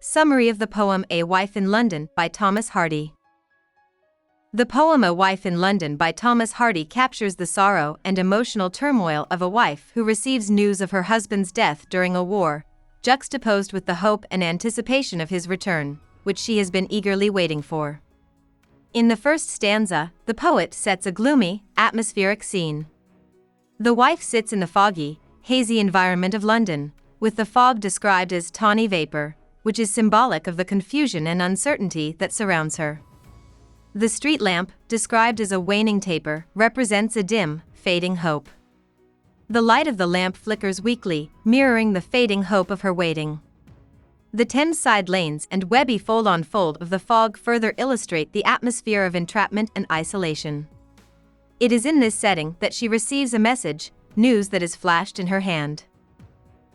Summary of the poem A Wife in London by Thomas Hardy. The poem A Wife in London by Thomas Hardy captures the sorrow and emotional turmoil of a wife who receives news of her husband's death during a war, juxtaposed with the hope and anticipation of his return, which she has been eagerly waiting for. In the first stanza, the poet sets a gloomy, atmospheric scene. The wife sits in the foggy, hazy environment of London, with the fog described as tawny vapor, which is symbolic of the confusion and uncertainty that surrounds her. The street lamp, described as a waning taper, represents a dim, fading hope. The light of the lamp flickers weakly, mirroring the fading hope of her waiting. The Thames side lanes and webby fold-on-fold of the fog further illustrate the atmosphere of entrapment and isolation. It is in this setting that she receives a message, news that is flashed in her hand.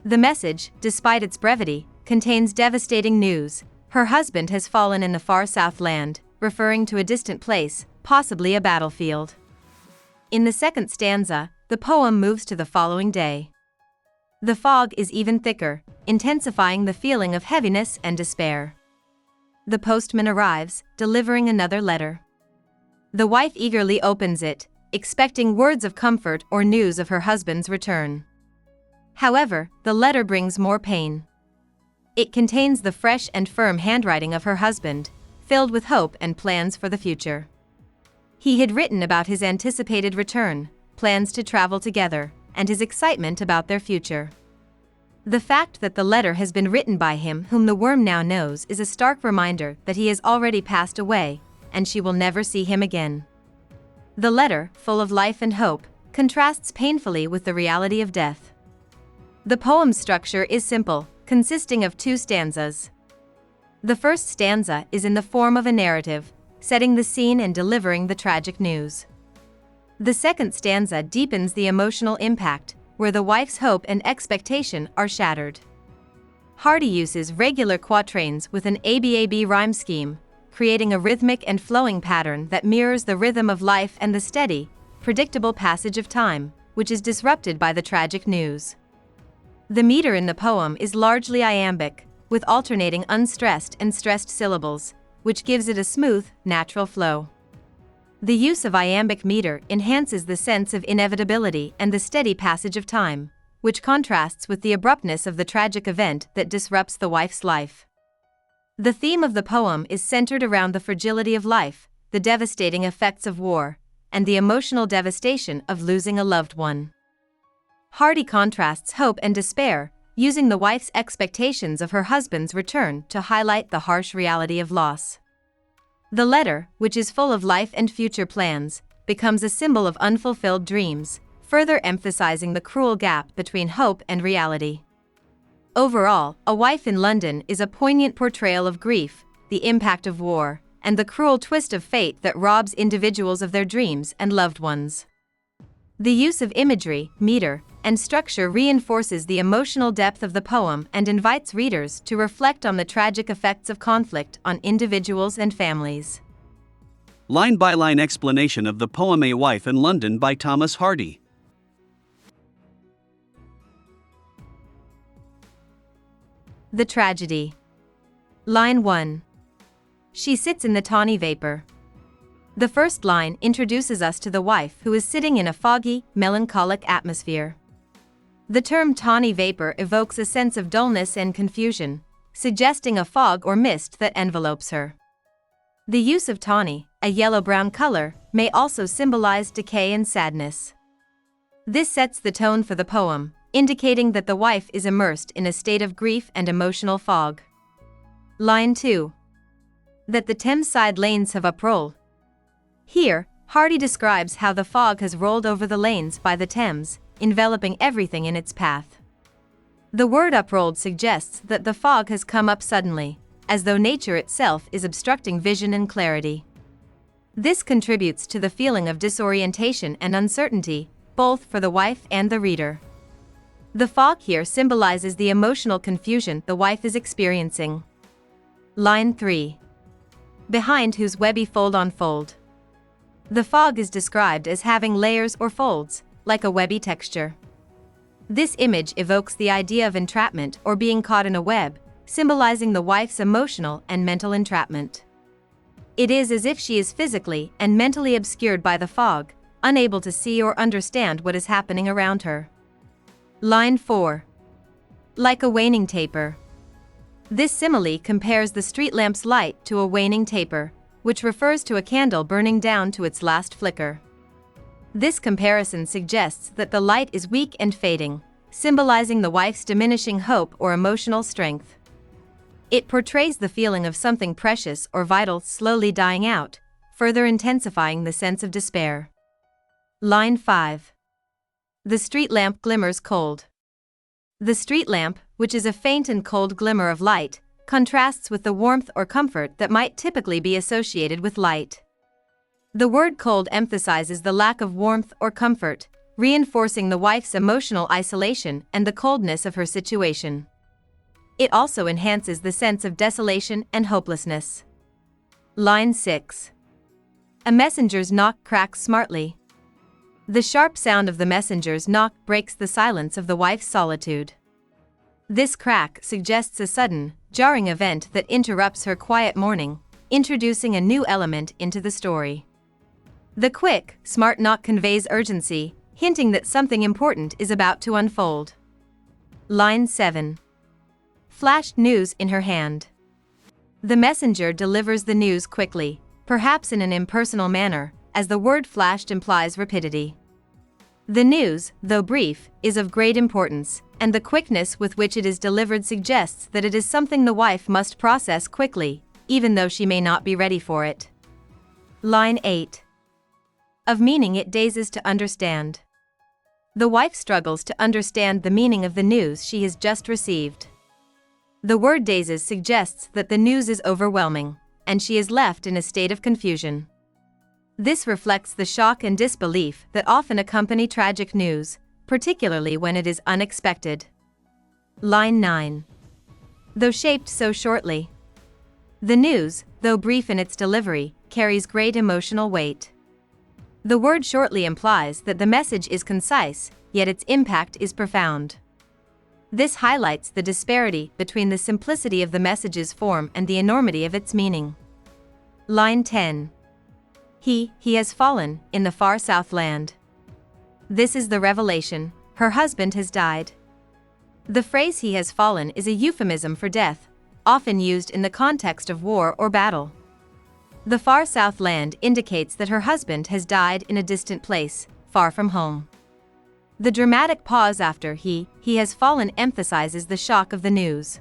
The message, despite its brevity, contains devastating news. Her husband has fallen in the far south land, referring to a distant place, possibly a battlefield. In the second stanza, the poem moves to the following day. The fog is even thicker, intensifying the feeling of heaviness and despair. The postman arrives, delivering another letter. The wife eagerly opens it, expecting words of comfort or news of her husband's return. However, the letter brings more pain. It contains the fresh and firm handwriting of her husband, filled with hope and plans for the future. He had written about his anticipated return, plans to travel together, and his excitement about their future. The fact that the letter has been written by him whom the worm now knows is a stark reminder that he has already passed away, and she will never see him again. The letter, full of life and hope, contrasts painfully with the reality of death. The poem's structure is simple, consisting of two stanzas. The first stanza is in the form of a narrative, setting the scene and delivering the tragic news. The second stanza deepens the emotional impact, where the wife's hope and expectation are shattered. Hardy uses regular quatrains with an ABAB rhyme scheme, creating a rhythmic and flowing pattern that mirrors the rhythm of life and the steady, predictable passage of time, which is disrupted by the tragic news. The meter in the poem is largely iambic, with alternating unstressed and stressed syllables, which gives it a smooth, natural flow. The use of iambic meter enhances the sense of inevitability and the steady passage of time, which contrasts with the abruptness of the tragic event that disrupts the wife's life. The theme of the poem is centered around the fragility of life, the devastating effects of war, and the emotional devastation of losing a loved one. Hardy contrasts hope and despair, using the wife's expectations of her husband's return to highlight the harsh reality of loss. The letter, which is full of life and future plans, becomes a symbol of unfulfilled dreams, further emphasizing the cruel gap between hope and reality. Overall, A Wife in London is a poignant portrayal of grief, the impact of war, and the cruel twist of fate that robs individuals of their dreams and loved ones. The use of imagery, meter, and structure reinforces the emotional depth of the poem and invites readers to reflect on the tragic effects of conflict on individuals and families. Line-by-line explanation of the poem A Wife in London by Thomas Hardy. The tragedy. Line 1. She sits in the tawny vapor. The first line introduces us to the wife who is sitting in a foggy, melancholic atmosphere. The term tawny vapor evokes a sense of dullness and confusion, suggesting a fog or mist that envelopes her. The use of tawny, a yellow-brown color, may also symbolize decay and sadness. This sets the tone for the poem, indicating that the wife is immersed in a state of grief and emotional fog. Line 2. That the Thames side lanes have uprolled. Here, Hardy describes how the fog has rolled over the lanes by the Thames, enveloping everything in its path. The word uprolled suggests that the fog has come up suddenly, as though nature itself is obstructing vision and clarity. This contributes to the feeling of disorientation and uncertainty, both for the wife and the reader. The fog here symbolizes the emotional confusion the wife is experiencing. Line 3. Behind whose webby fold-on-fold. The fog is described as having layers or folds, like a webby texture. This image evokes the idea of entrapment or being caught in a web, symbolizing the wife's emotional and mental entrapment. It is as if she is physically and mentally obscured by the fog, unable to see or understand what is happening around her. Line 4. Like a waning taper. This simile compares the street lamp's light to a waning taper, which refers to a candle burning down to its last flicker. This comparison suggests that the light is weak and fading, symbolizing the wife's diminishing hope or emotional strength. It portrays the feeling of something precious or vital slowly dying out, further intensifying the sense of despair. Line 5. The street lamp glimmers cold. The street lamp, which is a faint and cold glimmer of light, contrasts with the warmth or comfort that might typically be associated with light. The word cold emphasizes the lack of warmth or comfort, reinforcing the wife's emotional isolation and the coldness of her situation. It also enhances the sense of desolation and hopelessness. Line 6. A messenger's knock cracks smartly. The sharp sound of the messenger's knock breaks the silence of the wife's solitude. This crack suggests a sudden, jarring event that interrupts her quiet morning, introducing a new element into the story. The quick, smart knock conveys urgency, hinting that something important is about to unfold. Line 7. Flashed news in her hand. The messenger delivers the news quickly, perhaps in an impersonal manner, as the word flashed implies rapidity. The news, though brief, is of great importance, and the quickness with which it is delivered suggests that it is something the wife must process quickly, even though she may not be ready for it. Line 8. Of meaning it dazes to understand. The wife struggles to understand the meaning of the news she has just received. The word dazes suggests that the news is overwhelming, and she is left in a state of confusion. This reflects the shock and disbelief that often accompany tragic news, particularly when it is unexpected. Line 9. Though shaped so shortly. The news, though brief in its delivery, carries great emotional weight. The word shortly implies that the message is concise, yet its impact is profound. This highlights the disparity between the simplicity of the message's form and the enormity of its meaning. Line 10. He has fallen, in the far south land. This is the revelation: her husband has died. The phrase "he has fallen" is a euphemism for death, often used in the context of war or battle. The far south land indicates that her husband has died in a distant place, far from home. The dramatic pause after he has fallen emphasizes the shock of the news.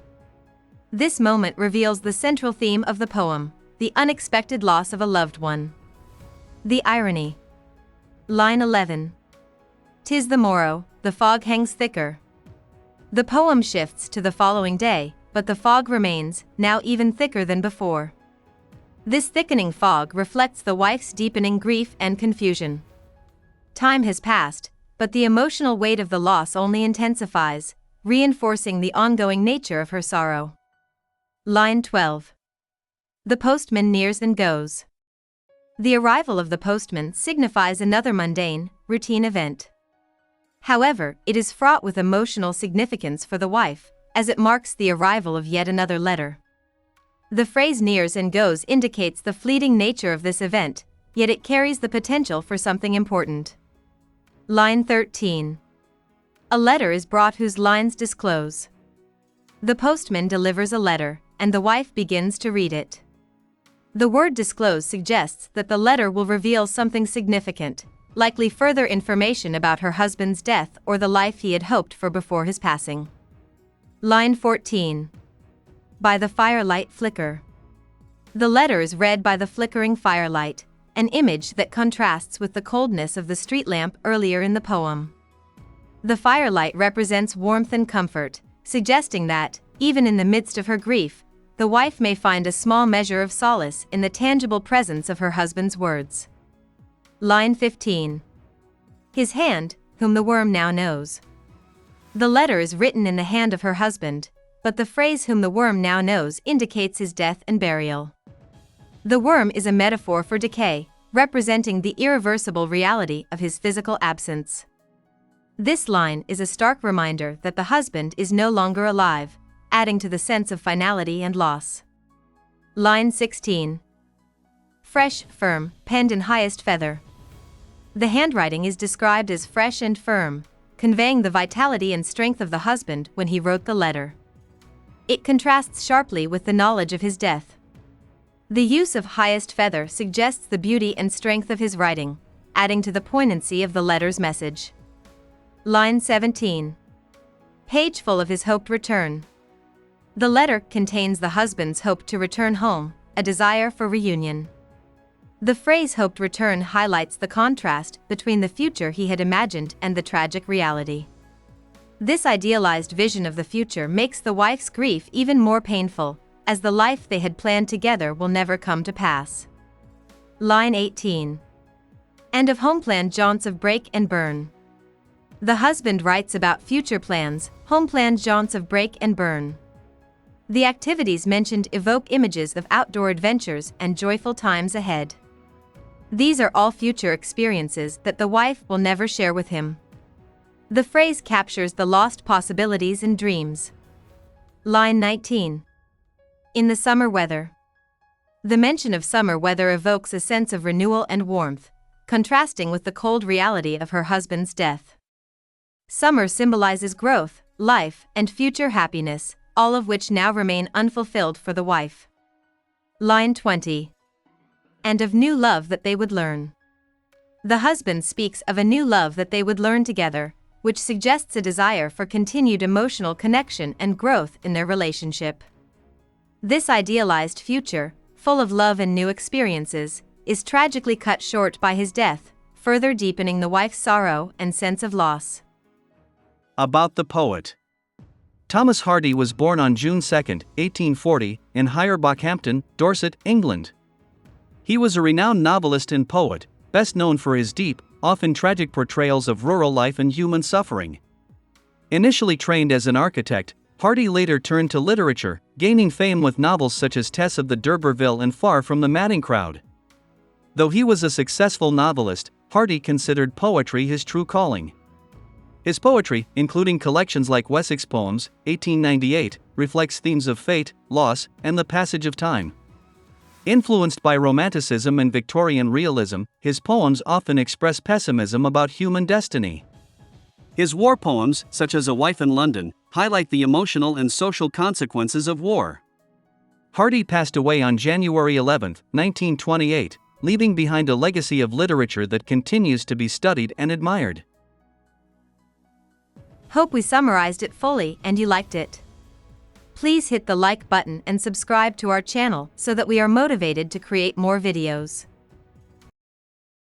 This moment reveals the central theme of the poem, the unexpected loss of a loved one. The irony. Line 11. 'Tis the morrow, the fog hangs thicker. The poem shifts to the following day, but the fog remains, now even thicker than before. This thickening fog reflects the wife's deepening grief and confusion. Time has passed, but the emotional weight of the loss only intensifies, reinforcing the ongoing nature of her sorrow. Line 12. The postman nears and goes. The arrival of the postman signifies another mundane, routine event. However, it is fraught with emotional significance for the wife, as it marks the arrival of yet another letter. The phrase "nears and goes" indicates the fleeting nature of this event, yet it carries the potential for something important. Line 13. A letter is brought whose lines disclose. The postman delivers a letter, and the wife begins to read it. The word "disclose" suggests that the letter will reveal something significant, likely further information about her husband's death or the life he had hoped for before his passing. Line 14. By the firelight flicker. The letter is read by the flickering firelight, an image that contrasts with the coldness of the street lamp earlier in the poem. The firelight represents warmth and comfort, suggesting that, even in the midst of her grief, the wife may find a small measure of solace in the tangible presence of her husband's words. Line 15. His hand, whom the worm now knows. The letter is written in the hand of her husband, but the phrase "whom the worm now knows" indicates his death and burial. The worm is a metaphor for decay, representing the irreversible reality of his physical absence. This line is a stark reminder that the husband is no longer alive, adding to the sense of finality and loss. Line 16. Fresh, firm, penned in highest feather. The handwriting is described as fresh and firm, conveying the vitality and strength of the husband when he wrote the letter. It contrasts sharply with the knowledge of his death. The use of highest feather suggests the beauty and strength of his writing, adding to the poignancy of the letter's message. Line 17. Page full of his hoped return. The letter contains the husband's hope to return home, a desire for reunion. The phrase hoped return highlights the contrast between the future he had imagined and the tragic reality. This idealized vision of the future makes the wife's grief even more painful, as the life they had planned together will never come to pass. Line 18. End of home plan jaunts of break and burn. The husband writes about future plans, home plan jaunts of break and burn. The activities mentioned evoke images of outdoor adventures and joyful times ahead. These are all future experiences that the wife will never share with him. The phrase captures the lost possibilities and dreams. Line 19. In the summer weather. The mention of summer weather evokes a sense of renewal and warmth, contrasting with the cold reality of her husband's death. Summer symbolizes growth, life, and future happiness, all of which now remain unfulfilled for the wife. Line 20. And of new love that they would learn. The husband speaks of a new love that they would learn together, which suggests a desire for continued emotional connection and growth in their relationship. This idealized future, full of love and new experiences, is tragically cut short by his death, further deepening the wife's sorrow and sense of loss. About the poet. Thomas Hardy was born on June 2, 1840, in Higher Bockhampton, Dorset, England. He was a renowned novelist and poet, best known for his deep, often tragic portrayals of rural life and human suffering. Initially trained as an architect, Hardy later turned to literature, gaining fame with novels such as Tess of the d'Urberville and Far from the Madding Crowd. Though he was a successful novelist, Hardy considered poetry his true calling. His poetry, including collections like Wessex Poems, 1898, reflects themes of fate, loss, and the passage of time. Influenced by Romanticism and Victorian realism, his poems often express pessimism about human destiny. His war poems, such as A Wife in London, highlight the emotional and social consequences of war. Hardy passed away on January 11, 1928, leaving behind a legacy of literature that continues to be studied and admired. Hope we summarized it fully and you liked it. Please hit the like button and subscribe to our channel so that we are motivated to create more videos.